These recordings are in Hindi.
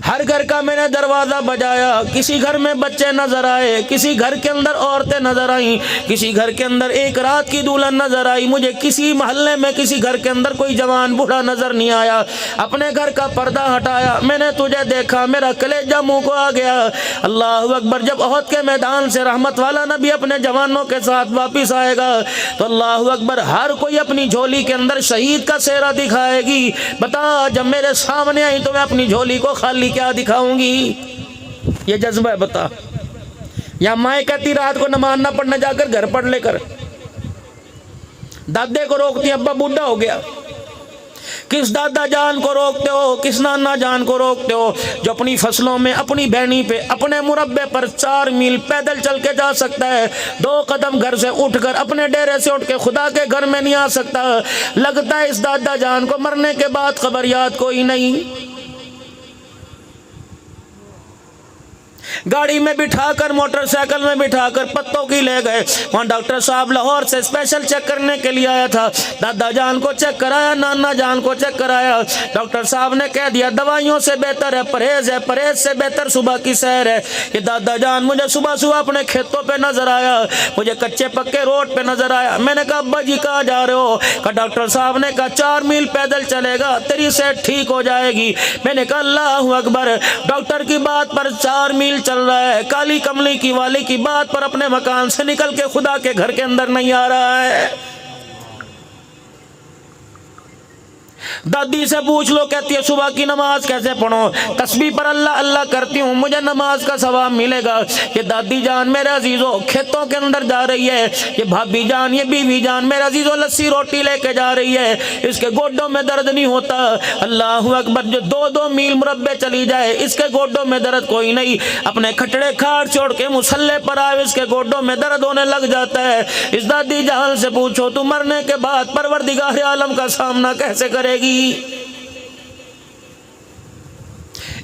हर घर का मैंने दरवाज़ा बजाया, किसी घर में बच्चे नजर आए, किसी घर के अंदर औरतें नजर आई, किसी घर के अंदर एक रात की दुल्हन नजर आई, मुझे किसी मोहल्ले में किसी घर के अंदर कोई जवान बूढ़ा नजर नहीं आया। अपने घर का पर्दा हटाया, मैंने तुझे देखा, मेरा कलेजा मुंह को आ गया। अल्लाह अकबर। जब ओहद के मैदान से रहमत वाला नबी अपने जवानों के साथ वापिस आएगा तो अल्लाह अकबर, हर कोई अपनी झोली के अंदर शहीद का सेहरा दिखाएगी। बता, जब मेरे सामने आई तो मैं अपनी झोली को खाली क्या दिखाऊंगी? ये जज्बा है। बता, या माए कहती रात को नमाज ना पढ़ने जाकर घर पढ़ लेकर, दादे को रोकती अब्बा बूढ़ा हो गया। किस दादा जान को रोकते हो, किस नाना जान को रोकते हो जो अपनी फसलों में, अपनी बहनी पे, अपने मुरब्बे पर 4 मील पैदल चल के जा सकता है, 2 कदम घर से उठकर, अपने डेरे से उठ के खुदा के घर में नहीं आ सकता। लगता है इस दादा जान को मरने के बाद खबर याद कोई नहीं। गाड़ी में बिठाकर, मोटरसाइकिल में बिठाकर पत्तों की ले गए। वहाँ डॉक्टर साहब लाहौर से स्पेशल चेक करने के लिए आया था। दादा जान को चेक कराया, नाना जान को चेक कराया। डॉक्टर साहब ने कह दिया दवाइयों से बेहतर है परहेज है, परहेज से बेहतर सुबह की सैर है। कि दादा जान मुझे सुबह सुबह अपने खेतों पे नजर आया, मुझे कच्चे पक्के रोड पे नजर आया। मैंने कहा अब्बा जी कहाँ जा रहे हो? कहा डॉक्टर साहब ने कहा 4 मील पैदल चलेगा तेरी सेहत ठीक हो जाएगी। मैंने कहा अल्लाह अकबर। डॉक्टर की बात पर 4 मील चल रहा है, काली कमली की वाली की बात पर अपने मकान से निकल के खुदा के घर के अंदर नहीं आ रहा है। दादी से पूछ लो, कहती है सुबह की नमाज कैसे पढ़ो? तस्बीह पर अल्लाह अल्लाह करती हूँ, मुझे नमाज का सवाब मिलेगा। ये दादी जान मेरे अजीजों खेतों के अंदर जा रही है, ये भाभी जान, ये बीवी जान मेरे अजीजों लस्सी रोटी लेके जा रही है, इसके गोड्डों में दर्द नहीं होता। अल्लाह अकबर। जो 2-2 मील मुरब्बे चली जाए इसके गोड्डों में दर्द कोई नहीं। अपने खटड़े खाट छोड़ के मुसल्ले पर आए, इसके गोड्डों में दर्द होने लग जाता है। इस दादी जान से पूछो तू मरने के बाद परवरदिगार आलम का सामना कैसे करेगी?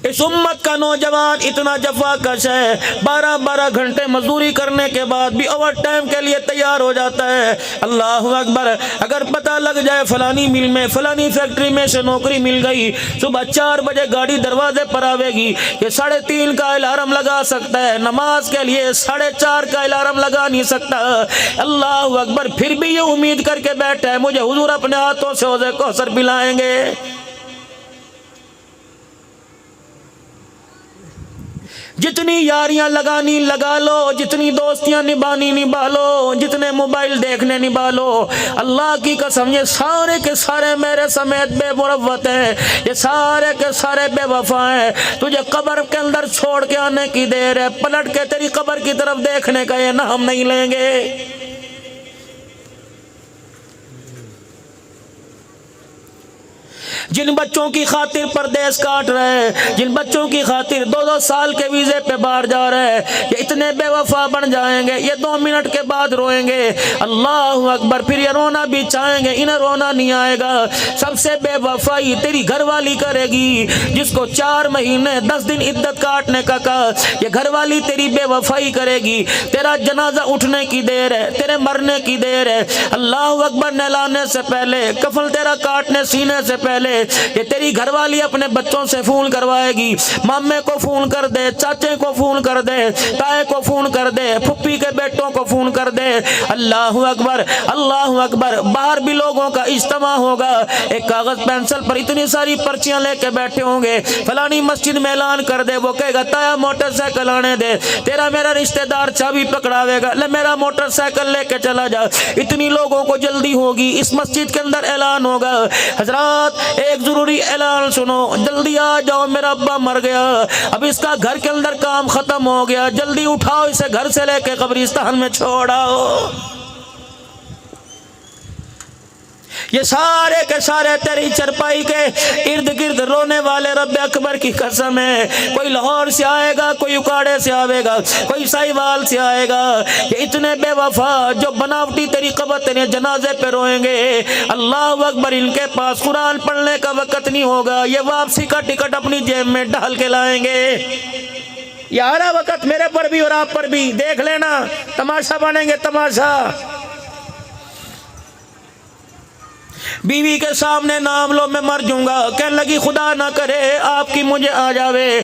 इस उम्मत का नौजवान इतना जफाकश है, 12-12 घंटे मजदूरी करने के बाद भी ओवर टाइम के लिए तैयार हो जाता है। अल्लाह अकबर। अगर पता लग जाए फलानी मिल में, फलानी फैक्ट्री में से नौकरी मिल गई, सुबह 4 बजे गाड़ी दरवाजे पर आवेगी, ये 3:30 का अलार्म लगा सकता है, नमाज के लिए 4:30 का अलार्म लगा नहीं सकता। अल्लाह अकबर। फिर भी ये उम्मीद करके बैठा है मुझे हुजूर अपने हाथों से हौज़े कौसर पिलाएंगे। जितनी यारियां लगानी लगा लो, जितनी दोस्तियां निभानी निभा लो, जितने मोबाइल देखने निभा लो, अल्लाह की कसम ये सारे के सारे मेरे समेत बेमुरव्वत हैं, ये सारे के सारे बेवफा हैं। तुझे कब्र के अंदर छोड़ के आने की देर है, पलट के तेरी कब्र की तरफ देखने का ये नाम नहीं लेंगे। जिन बच्चों की खातिर परदेश काट रहे हैं, जिन बच्चों की खातिर 2-2 साल के वीजे पे बाहर जा रहे हैं, ये इतने बेवफा बन जाएंगे, ये 2 मिनट के बाद रोएंगे। अल्लाह अकबर। फिर ये रोना भी चाहेंगे, इन्हें रोना नहीं आएगा। सबसे बेवफाई तेरी घरवाली करेगी, जिसको 4 महीने 10 दिन इद्दत काटने का कहा, ये घरवाली तेरी बेवफाई करेगी। तेरा जनाजा उठने की देर है, तेरे मरने की देर है। अल्लाह अकबर। नहलाने से पहले, कफन तेरा काटने सीने से पहले ये तेरी घरवाली अपने बच्चों से फोन करवाएगी। मामे को फोन कर दे, चाचे को फोन कर दे, ताए को फोन कर दे, फुप्पी के बेटों को फोन कर दे। अल्लाह अकबर। अल्लाह अकबर। बाहर भी लोगों का इज्तिमा होगा, एक कागज पेंसिल पर इतनी सारी पर्चियां लेके बैठे होंगे, फलानी मस्जिद में ऐलान कर दे, वो कहेगा ताया मोटरसाइकिल आने दे, तेरा मेरा रिश्तेदार चाबी पकड़ावेगा, ले मेरा मोटरसाइकिल लेके चला जा। इतनी लोगों को जल्दी होगी, इस मस्जिद के अंदर ऐलान होगा, हजरात एक जरूरी ऐलान सुनो, जल्दी आ जाओ, मेरा अब्बा मर गया, अब इसका घर के अंदर काम खत्म हो गया, जल्दी उठाओ इसे घर से लेके कब्रिस्तान में छोड़ाओ। ये सारे के सारे तेरी चरपाई के इर्द गिर्द रोने वाले रब अकबर की कसम है। कोई लाहौर से आएगा, कोई उकाड़े से आएगा, कोई साहिवाल से आएगा, ये इतने बेवफा जो बनावटी तेरी कब्र तेरे जनाजे पे रोएंगे। अल्लाह अकबर। इनके पास कुरान पढ़ने का वक्त नहीं होगा, ये वापसी का टिकट अपनी जेब में डाल के लाएंगे। यारा वक्त मेरे पर भी और आप पर भी, देख लेना, तमाशा बनेंगे तमाशा। बीवी के सामने नाम लो मैं मर जाऊंगा। कहने लगी खुदा ना करे आपकी मुझे आ जावे।